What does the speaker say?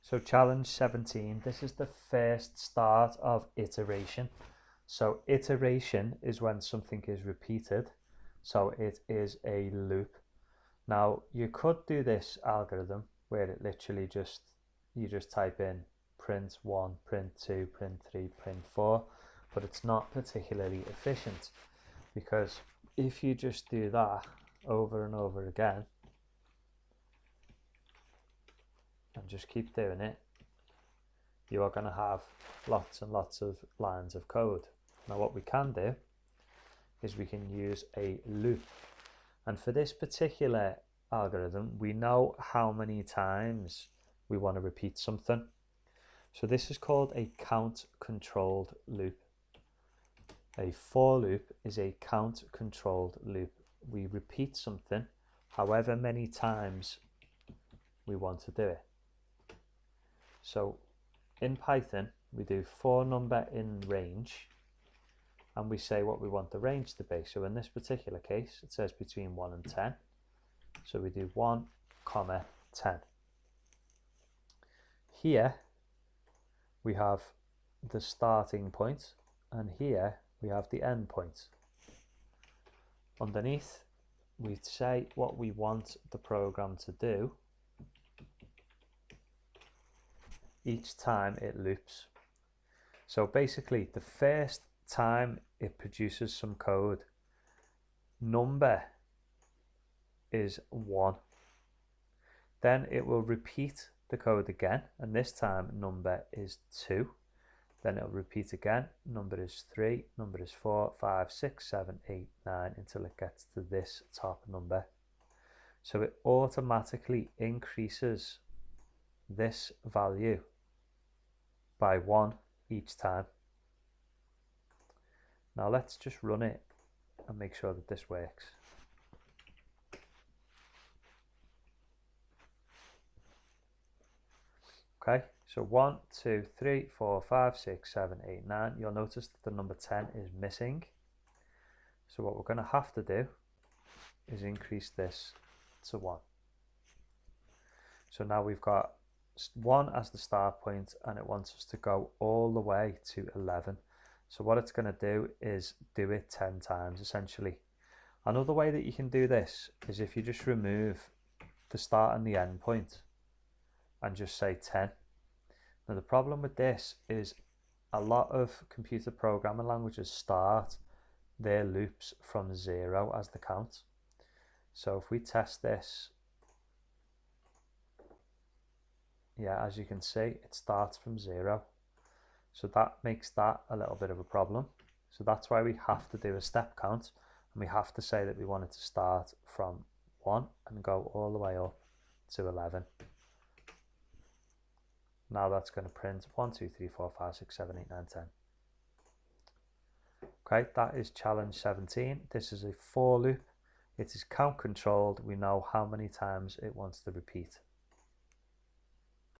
So challenge 17, this is the first start of iteration. So iteration is when something is repeated. So it is a loop. Now you could do this algorithm where it literally you just type in print 1, print 2, print 3, print 4, but it's not particularly efficient, because if you just do that over and over again and just keep doing it, you are going to have lots and lots of lines of code. Now what we can do is we can use a loop, and for this particular algorithm we know how many times we want to repeat something. So this is called a count controlled loop. A for loop is a count controlled loop. We repeat something however many times we want to do it. So in Python we do for number in range, and we say what we want the range to be. So in this particular case it says between 1 and 10, so we do 1, 10. Here we have the starting point, and here we have the end point. Underneath we say what we want the program to do each time it loops. So basically the first time it produces some code, number is 1. Then it will repeat the code again, and this time number is 2. Then it'll repeat again, number is 3, number is 4, 5, 6, 7, 8, 9, until it gets to this top number. So it automatically increases this value by 1 each time. Now let's just run it and make sure that this works. Okay, so 1, 2, 3, 4, 5, 6, 7, 8, 9. You'll notice that the number 10 is missing. So what we're going to have to do is increase this to 1. So now we've got 1 as the start point, and it wants us to go all the way to 11. So what it's going to do is do it 10 times essentially. Another way that you can do this is if you just remove the start and the end point and just say 10. Now the problem with this is a lot of computer programming languages start their loops from 0 as the count. So if we test this, yeah, as you can see, it starts from 0. So that makes that a little bit of a problem. So that's why we have to do a step count, and we have to say that we want it to start from 1 and go all the way up to 11. Now that's going to print 1, 2, 3, 4, 5, 6, 7, 8, 9, 10. Okay, that is challenge 17. This is a for loop. It is count controlled. We know how many times it wants to repeat.